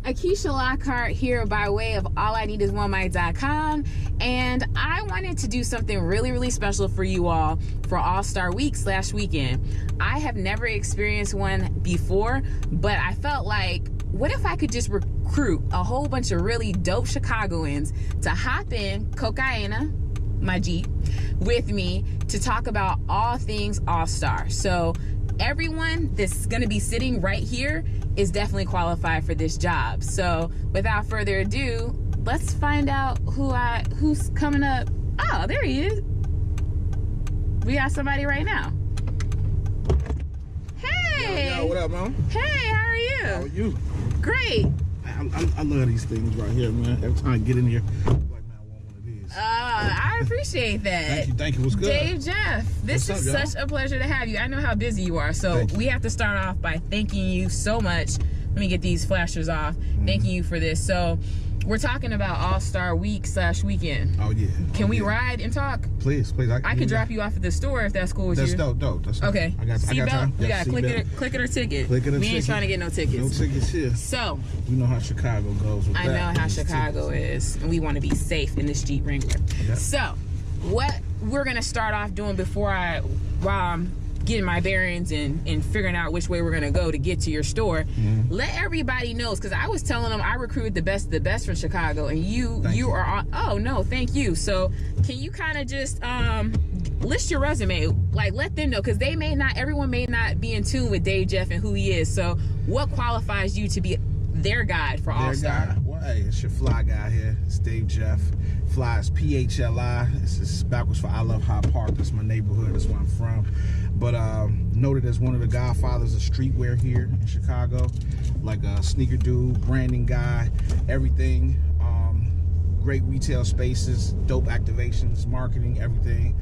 Akeisha Lockhart here by way of allineedisonemic.com, and I wanted to do something really special for you all for All-Star Week / weekend. I have never experienced one before, but I felt like, what if I could just recruit a whole bunch of really dope Chicagoans to hop in Cocaina, my Jeep, with me to talk about all things All-Star. So everyone that's going to be sitting right here is definitely qualified for this job. So without further ado, let's find out who's coming up. Oh, there he is. We got somebody right now. Hey. Yo, what up, man? Hey, how are you? How are you? Great. I love these things right here, man. Every time I get in here, I'm like, man, I want one of these. I appreciate that. Thank you. What's good? Dave Jeff, this What's is up, such a pleasure to have you. I know how busy you are, so we have to start off by thanking you so much. Let me get these flashers off. Thanking you for this. So we're talking about All-Star Week / weekend. Oh, yeah. Can we ride and talk? Please. I could drop you off at the store if that's cool with you. That's dope. That's dope. Okay. I got time. We got click it or ticket. Click it or we ain't ticket. trying to get no tickets. No tickets here. So you know how Chicago goes with that. I know how Chicago is, and we want to be safe in this Jeep Wrangler. Yep. So what we're gonna start off doing while I'm getting my bearings and figuring out which way we're gonna go to get to your store, let everybody know, because I was telling them I recruited the best from Chicago, and you are on. Oh no, thank you. So can you kind of just list your resume, like let them know, because everyone may not be in tune with Dave Jeff and who he is. So what qualifies you to be their guide for All-Star? Well, hey, it's your fly guy here. It's Dave Jeff. Fly is PHLI. It's backwards for I Love Hyde Park. That's my neighborhood. That's where I'm from. But noted as one of the godfathers of streetwear here in Chicago. Like a sneaker dude, branding guy, everything. Great retail spaces, dope activations, marketing, everything.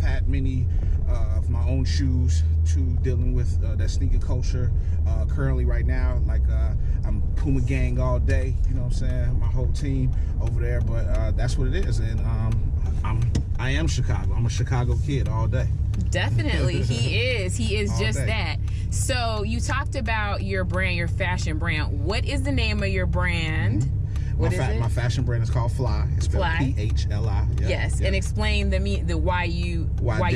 Had many of my own shoes to dealing with that sneaker culture. Currently right now, like I'm Puma gang all day, you know what I'm saying? My whole team over there, but that's what it is. And I am Chicago. I'm a Chicago kid all day. Definitely. He is All just day. that. So you talked about your brand, your fashion brand. What is the name of your brand? What is it? My fashion brand is called Fly. It's spelled Fly. PHLI. Yeah, Yes, yeah. and explain the why you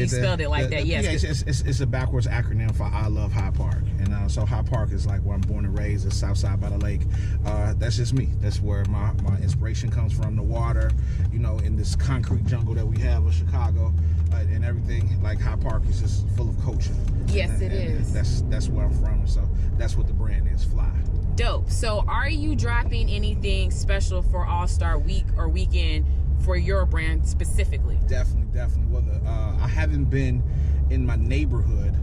spelled it like that. Yes, it's a backwards acronym for I Love Hyde Park, and so Hyde Park is like where I'm born and raised. It's Southside by the lake. That's just me. That's where my inspiration comes from. The water, you know, in this concrete jungle that we have of Chicago, and everything. Like Hyde Park is just full of culture. Yes, it is. That's where I'm from. So that's what the brand is, Fly. Dope. So are you dropping anything special for All-Star Week or weekend for your brand specifically? Definitely. Well, I haven't been in my neighborhood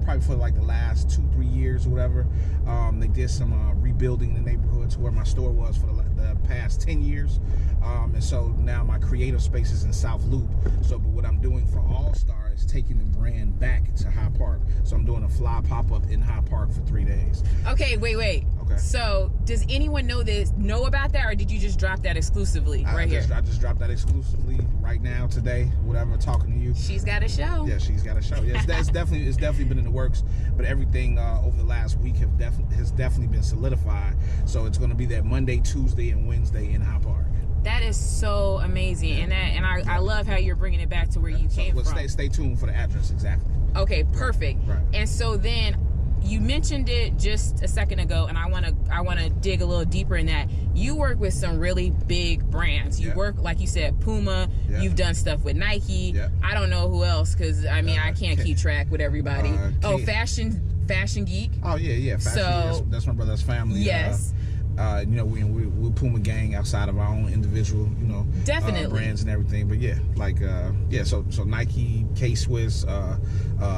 probably for like the last 2-3 years or whatever. They did some rebuilding the neighborhood to where my store was for the past 10 years. And so now my creative space is in South Loop. So, but what I'm doing for All-Star is taking the brand back to Hyde Park. So I'm doing a Fly pop-up in Hyde Park for 3 days. Okay, wait. Okay. So does anyone know about that, or did you just drop that exclusively I just dropped that exclusively right now, today, whatever, talking to you. She's got a show. Yeah, she's got a show. Yeah, it's definitely been in the works, but everything over the last week has definitely been solidified. So it's going to be that Monday, Tuesday, and Wednesday in Hyde Park. That is so amazing, and I love how you're bringing it back to where you came from. Stay tuned for the address exactly. Okay, perfect. Right. And so then you mentioned it just a second ago, and I want to dig a little deeper in that. You work with some really big brands. You work, like you said, Puma. You've done stuff with Nike. I don't know who else, because I can't keep track with everybody. Fashion Geek. Oh yeah. Fashion, that's my brother's family. Yes. You know, we're Puma gang outside of our own individual, you know, definitely brands and everything. But yeah, like so Nike, K-Swiss,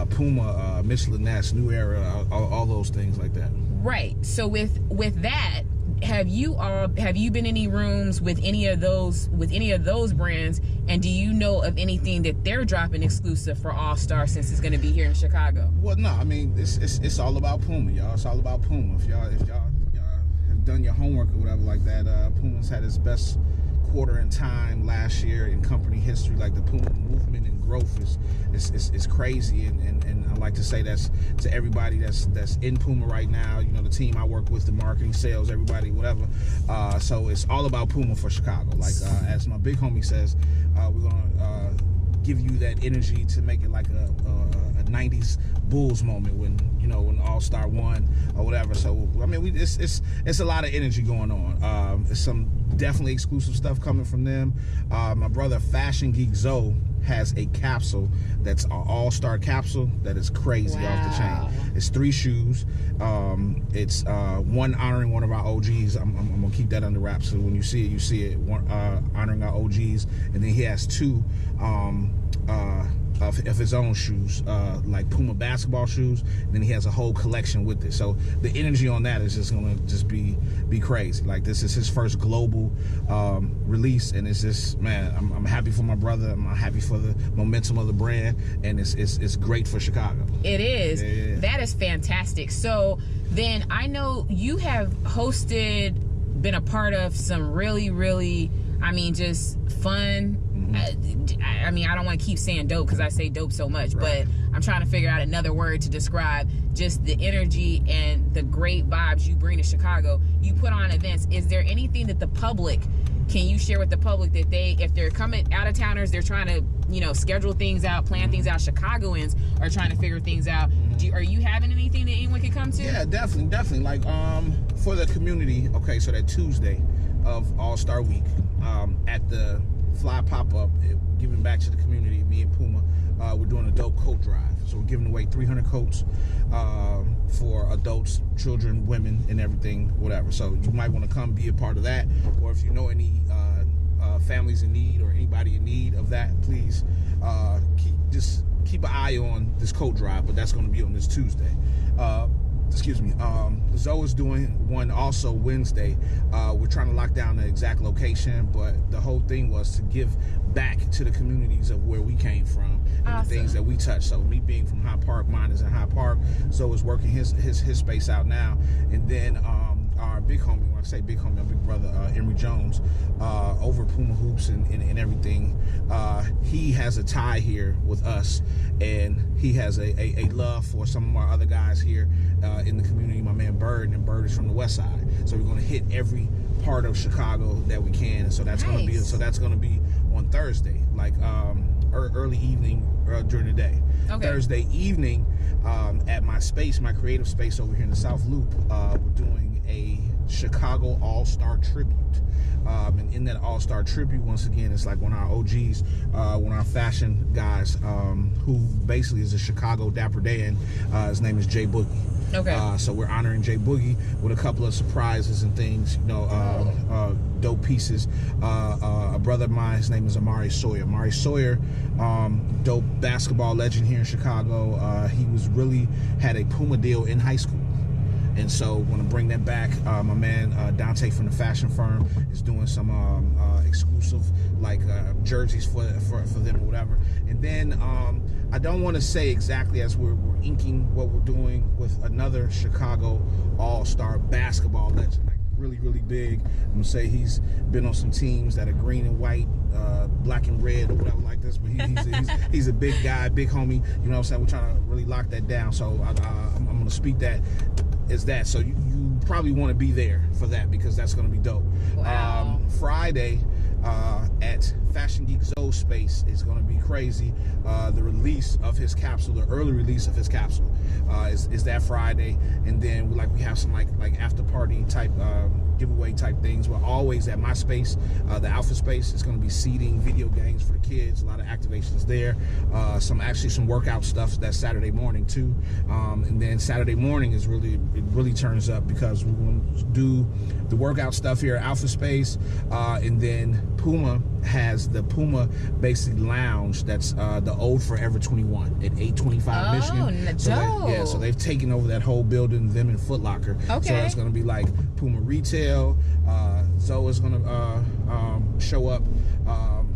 Puma, Michelin Ness, New Era, all those things like that. Right. So with that, have you been in any rooms with any of those brands, and do you know of anything that they're dropping exclusive for All-Star since it's going to be here in Chicago? Well, no, I mean it's all about Puma, y'all. It's all about Puma. If y'all have done your homework or whatever like that, Puma's had its best quarter in time last year in company history. Like the Puma movement and growth is crazy, and I like to say that's to everybody that's in Puma right now. You know, the team I work with, the marketing, sales, everybody, whatever. So it's all about Puma for Chicago. Like as my big homie says, we're gonna give you that energy to make it like a 90s Bulls moment when, you know, when All-Star won or whatever. So I mean, it's a lot of energy going on. It's some definitely exclusive stuff coming from them. My brother Fashion Geek Zoe has a capsule that's an all-star capsule that is crazy off the chain. It's 3 shoes. It's one honoring one of our OGs. I'm gonna keep that under wraps, so when you see it, you see it. One honoring our OGs, and then he has 2 of his own shoes, like Puma basketball shoes. And then he has a whole collection with it. So the energy on that is just gonna be crazy. Like this is his first global release, and it's just, man, I'm happy for my brother. I'm happy for the momentum of the brand, and it's great for Chicago. It is. Yeah. That is fantastic. So then I know you have been a part of some really, I mean, just fun. I mean, I don't want to keep saying dope because I say dope so much, right. But I'm trying to figure out another word to describe just the energy and the great vibes you bring to Chicago. You put on events. Is there anything that the public, can you share with the public that if they're coming out of towners, they're trying to, you know, schedule things out, plan things out, Chicagoans are trying to figure things out. Are you having anything that anyone can come to? Yeah, definitely. Like for the community, okay, so that Tuesday of All-Star Week, at the Fly pop-up, giving back to the community, me and Puma, we're doing a dope coat drive. So we're giving away 300 coats for adults, children, women, and everything, whatever. So you might want to come be a part of that, or if you know any families in need or anybody in need of that, please keep an eye on this coat drive. But that's going to be on this Tuesday. Excuse me. Zoe is doing one also Wednesday. We're trying to lock down the exact location, but the whole thing was to give back to the communities of where we came from and awesome. The things that we touch. So me being from Hyde Park, mine is in Hyde Park. Zoe is working his space out now, and then our big homie, when I say big homie, our big brother, Emory Jones, over Puma Hoops and everything, he has a tie here with us, and he has a love for some of our other guys here in the community, my man Bird, and Bird is from the West Side. So we're going to hit every part of Chicago that we can, and so that's going to be on Thursday, like early evening during the day. Okay. Thursday evening at my space, my creative space over here in the South Loop, we're doing a Chicago All-Star tribute. And in that All-Star tribute, once again, it's like one of our OGs, one of our fashion guys, who basically is a Chicago Dapper Dan. His name is Jay Boogie. Okay. So we're honoring Jay Boogie with a couple of surprises and things, you know, dope pieces. A brother of mine, his name is Amari Sawyer. Amari Sawyer, dope basketball legend here in Chicago. He had a Puma deal in high school. And so want to bring that back. My man Dante from the fashion firm is doing some exclusive like jerseys for them or whatever. And then I don't want to say exactly as we're inking what we're doing with another Chicago All-Star basketball legend, like really big. I'm gonna say he's been on some teams that are green and white, black and red or whatever like this, but he's a big guy, big homie, you know what I'm saying? We're trying to really lock that down, so I'm gonna speak that is that. So you probably want to be there for that, because that's going to be dope. Wow. Friday at Fashion Geek Zoe space is going to be crazy. The release of his capsule, the early release of his capsule, is that Friday, and then we have some like after party type giveaway type things. We're always at my space, the Alpha space. It's going to be seating, video games for the kids, a lot of activations there. Some workout stuff that Saturday morning too, and then Saturday morning is really turns up, because we're going to do the workout stuff here at Alpha Space, and then Puma has the Puma basically lounge that's the old Forever 21 at 825 Michigan. So they've taken over that whole building, them and Foot Locker. Okay. So it's going to be like Puma retail. Zoe is going to show up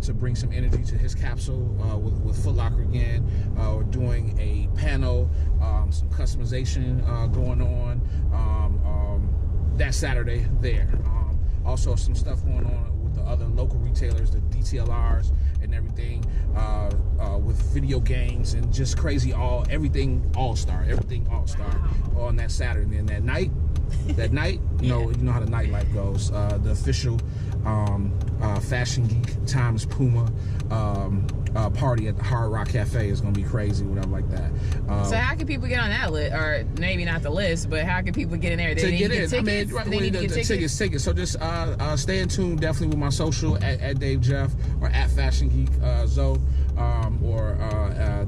to bring some energy to his capsule with Foot Locker again. We're doing a panel, some customization going on that Saturday there. Also some stuff going on with the other local retailers, the DTLRs and everything, with video games and just crazy everything All-Star on that Saturday. And that night, you know how the nightlife goes. The official Fashion Geek times Puma party at the Hard Rock Cafe is gonna be crazy, whatever like that. So how can people get on that list, or maybe not the list, but how can people get in there? To get in, tickets. So just stay in tune, definitely with my social at Dave Jeff or at Fashion Geek Zoe, or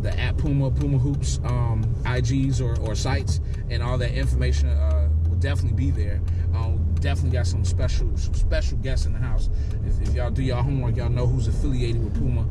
the at Puma Hoops IGs or sites, and all that information will definitely be there. Definitely got some special guests in the house. If y'all do y'all homework, y'all know who's affiliated with Puma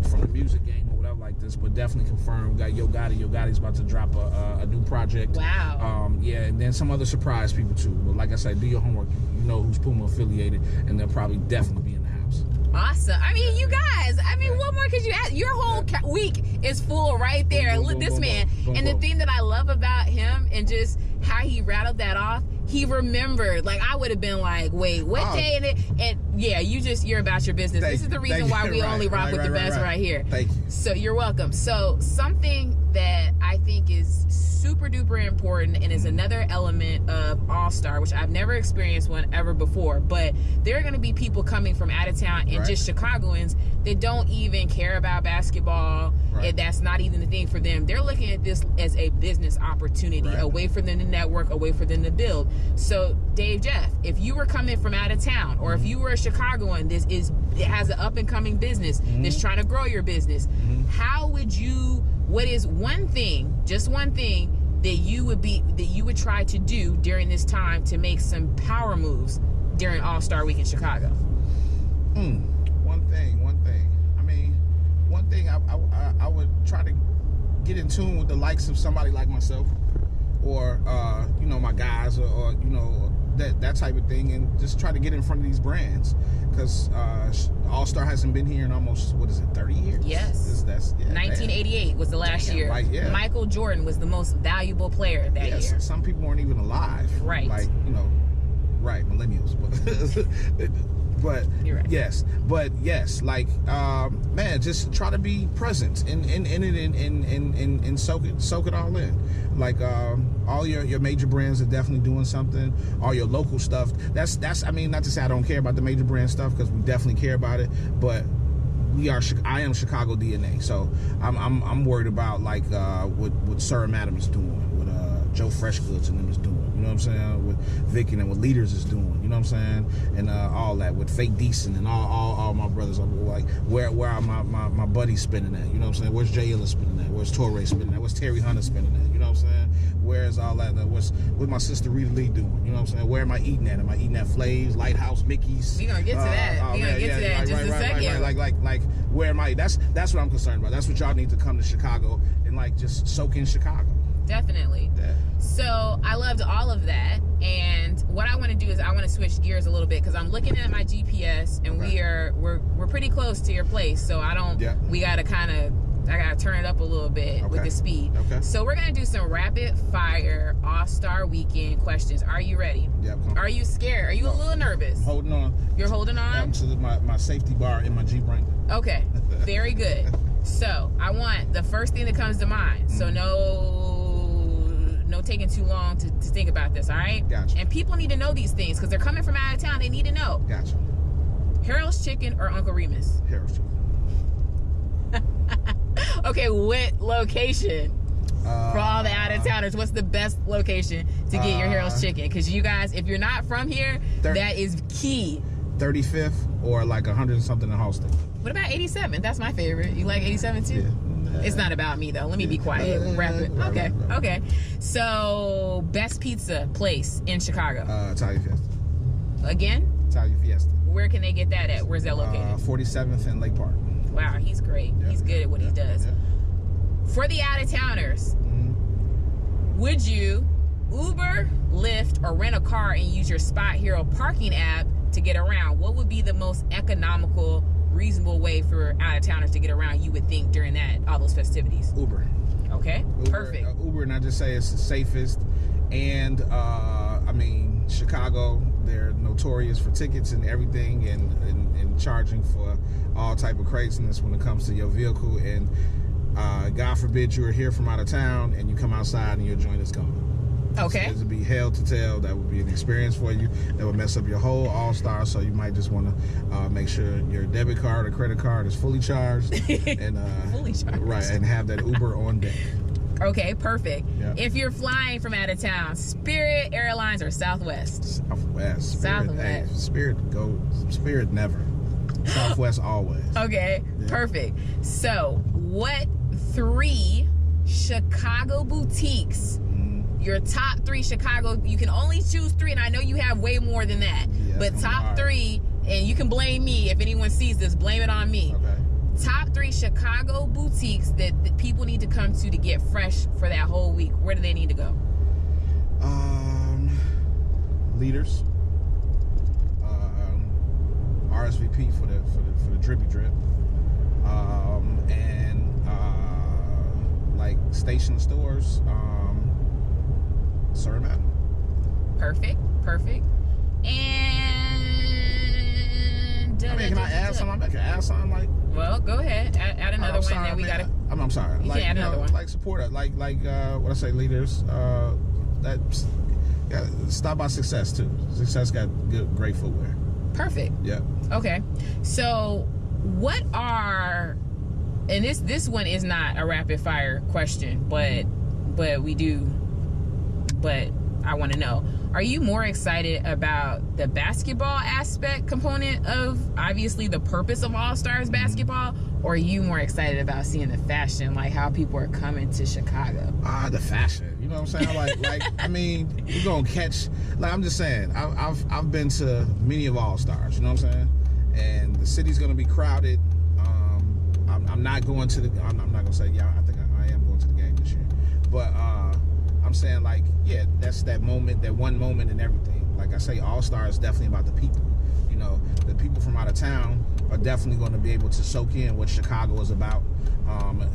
from the music game or whatever like this. But definitely confirm. We got Yo Gotti. Yo Gotti's about to drop a new project. Wow. Yeah, and then some other surprise people too. But like I said, do your homework. You know who's Puma affiliated, and they'll probably definitely be in the house. Awesome. I mean, you guys, what more could you ask? Your whole week is full right there. Look, this man. And the thing that I love about him and just how he rattled that off, he remembered. Like, I would have been like, wait, what day? And yeah, you're about your business. This is the reason why we only rock with the best right here. Thank you. So you're welcome. So something that I think is super duper important and is another element of All-Star, which I've never experienced one ever before, but there are going to be people coming from out of town and just Chicagoans that don't even care about basketball. And that's not even the thing for them. They're looking at this as a business opportunity, a way for them to network, a way for them to build. So Dave Jeff, if you were coming from out of town, or if you were a Chicagoan that has an up and coming business that's trying to grow your business, what is one thing, just one thing that you would try to do during this time to make some power moves during All-Star Week in Chicago? One thing. I mean, one thing I would try to get in tune with the likes of somebody like myself, or my guys, or that type of thing, and just try to get in front of these brands, because All-Star hasn't been here in almost, 30 years? Yes. 1988 was the last year. Right, yeah. Michael Jordan was the most valuable player that year. Some people weren't even alive. Right. Like, millennials. But you're right. Yes, like, man, just try to be present in it and soak it all in. Like, all your major brands are definitely doing something. All your local stuff. That's. I mean, not to say I don't care about the major brand stuff, because we definitely care about it. But I am Chicago DNA. So I'm worried about like what Sir Madam is doing, what Joe Freshgoods and them is doing. You know what I'm saying? What Vic and what Leaders is doing. You know what I'm saying? And all that with Fake Decent and all my brothers. Like where are my buddies spinning at? You know what I'm saying? Where's Jay Illa spinning at? Where's Torre spinning at? Where's Terry Hunter spinning at? You know what I'm saying? Where's all that? What's my sister Rita Lee doing? You know what I'm saying? Where am I eating at? Am I eating at Flav's, Lighthouse, Mickey's? We're gonna get to that. We're gonna get to that in just a second. Like where am I? That's what I'm concerned about. That's what y'all need to come to Chicago and like just soak in Chicago. Definitely. Yeah. So I loved all of that, and what I want to do is I want to switch gears a little bit, because I'm looking at my GPS, and we're pretty close to your place. So I gotta turn it up a little bit with the speed. Okay. So we're gonna do some rapid fire All-Star Weekend questions. Are you ready? Yep. Are you scared? Are you a little nervous? I'm holding on. You're holding on? To my safety bar in my Jeep Wrangler. Okay. Very good. So I want the first thing that comes to mind. So no taking too long to think about this, all right? Gotcha. And people need to know these things, because they're coming from out of town. They need to know. Gotcha. Harold's Chicken or Uncle Remus? Harold's Chicken. Okay, what location? For all the out-of-towners, what's the best location to get your Harold's Chicken? Because you guys, if you're not from here, that is key. 35th or like 100 and something in Halston. What about 87th? That's my favorite. You like 87th too? Yeah. It's not about me though. Let me be quiet. Wrap it. Okay. So, best pizza place in Chicago? Italian Fiesta. Again? Italian Fiesta. Where can they get that at? Where's that located? 47th and Lake Park. Wow, he's great. He's good at what he does. For the out-of-towners, would you Uber, Lyft, or rent a car and use your Spot Hero parking app to get around? What would be the most economical, reasonable way for out-of-towners to get around, you would think, during all those festivities? Uber. Okay, perfect. Uber, and I just say it's the safest. And, I mean, Chicago, there are no notorious for tickets and everything, and charging for all type of craziness when it comes to your vehicle. And God forbid you are here from out of town and you come outside and your joint is gone. Okay. So it would be hell to tell. That would be an experience for you. That would mess up your whole All-Star. So you might just want to make sure your debit card or credit card is fully charged. And fully charged. Right, and have that Uber on deck. Okay, perfect. Yeah. If you're flying from out of town, Spirit Airlines or Southwest? Southwest. Spirit, Southwest. Hey, Spirit never. Southwest always. Okay, Yeah. perfect. So, what 3 Chicago boutiques, your top 3 Chicago, you can only choose 3, and I know you have way more than that, Yeah, but that's top hard. 3, and you can blame me if anyone sees this, blame it on me. Okay. Top 3 Chicago boutiques that people need to come to get fresh for that whole week. Where do they need to go? Leaders. RSVP for the drippy drip. And like station stores. Sorry, man. Perfect. And I mean, can I add something? I can add something like. Well, go ahead. Add another one. Sorry, Then we man. gotta. I'm sorry. You Like, can add another one. Like support it. Like what I say, leaders. Stop by Success too. Success got great footwear. Perfect. Yeah. Okay. So, what are, and this one is not a rapid fire question, but I want to know, are you more excited about the basketball aspect component of obviously the purpose of All Stars basketball, or are you more excited about seeing the fashion, like how people are coming to Chicago? The fashion. You know what I'm saying? Like I mean, you're gonna catch. Like I'm just saying, I've been to many of All Stars. You know what I'm saying? And the city's gonna be crowded. I'm not going to the. I'm not gonna say I think I am going to the game this year, but I'm saying like that's that moment, that one moment, and everything. Like I say, All Star is definitely about the people. You know, the people from out of town are definitely going to be able to soak in what Chicago is about,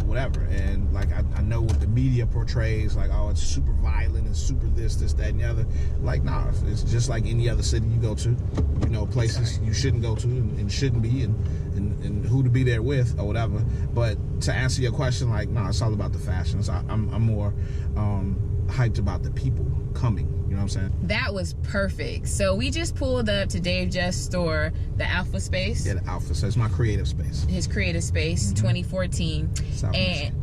whatever. And like I know what the media portrays, like, oh, it's super violent and super this, that, and the other. Like, nah, it's just like any other city you go to. You know, places you shouldn't go to and shouldn't be, and who to be there with or whatever. But to answer your question, like, nah, it's all about the fashion. So I'm more hyped about the people coming. You know what I'm saying? That was perfect. So we just pulled up to Dave Jeff's store, the Alpha Space. Yeah, the Alpha. So it's my creative space. His creative space, 2014.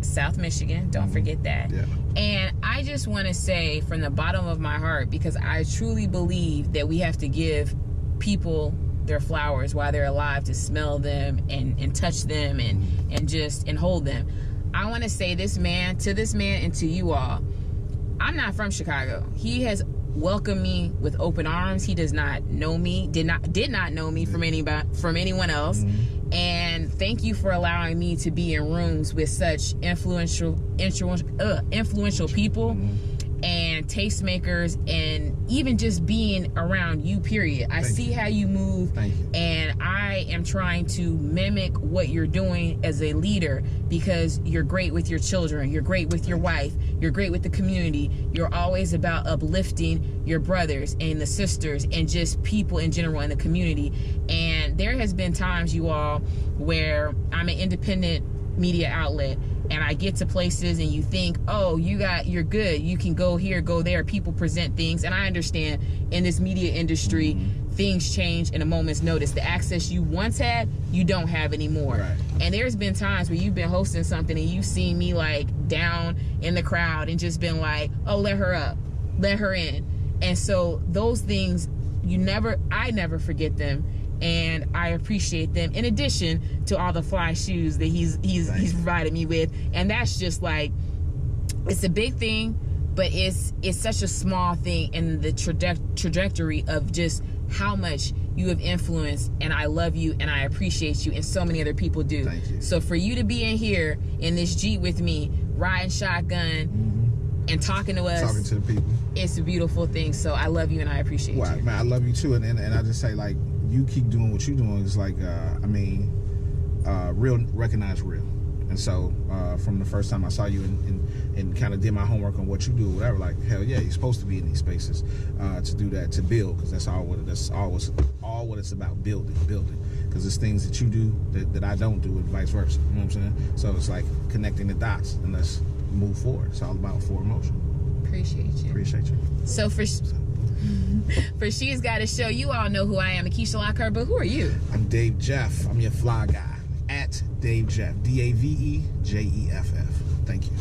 South Michigan. Don't forget that. Yeah. And I just want to say from the bottom of my heart, because I truly believe that we have to give people their flowers while they're alive, to smell them and touch them and hold them. I want to say this man and to you all, I'm not from Chicago. He has welcomed me with open arms. He does not know me, did not know me from anyone else. And thank you for allowing me to be in rooms with such influential people and tastemakers, and even just being around you, period. I see how you move, and I am trying to mimic what you're doing as a leader, because you're great with your children, you're great with your wife, you're great with the community, you're always about uplifting your brothers and the sisters and just people in general in the community. And there has been times, you all, where I'm an independent media outlet and I get to places and you think, oh, you're good, you can go here, go there, people present things. And I understand in this media industry, things change in a moment's notice. The access you once had, you don't have anymore. Right. And there's been times where you've been hosting something and you've seen me like down in the crowd and just been like, oh, let her up, let her in. And so those things, I never forget them. And I appreciate them, in addition to all the fly shoes that he's provided me with. And that's just like, it's a big thing, but it's such a small thing in the trajectory of just how much you have influenced. And I love you and I appreciate you, and so many other people do. Thank you. So for you to be in here in this Jeep with me, riding shotgun and talking to us, talking to the people, it's a beautiful thing. So I love you and I appreciate you. Man, I love you too. And I just say, like, you keep doing what you're doing. It's like, real, recognize real. You know what And so from the first time I saw you and kind of did my homework on what you do or whatever, like, hell yeah, you're supposed to be in these spaces to do that, to build, because that's all what it's about, building. Because there's things that you do that I don't do, and vice versa. You know what I'm saying? So it's like connecting the dots, and let's move forward. It's all about forward motion. Appreciate you. So for She's Got a Show, you all know who I am, Akeisha Lockhart, but who are you? I'm Dave Jeff. I'm your fly guy. At Dave Jeff. DaveJeff. Thank you.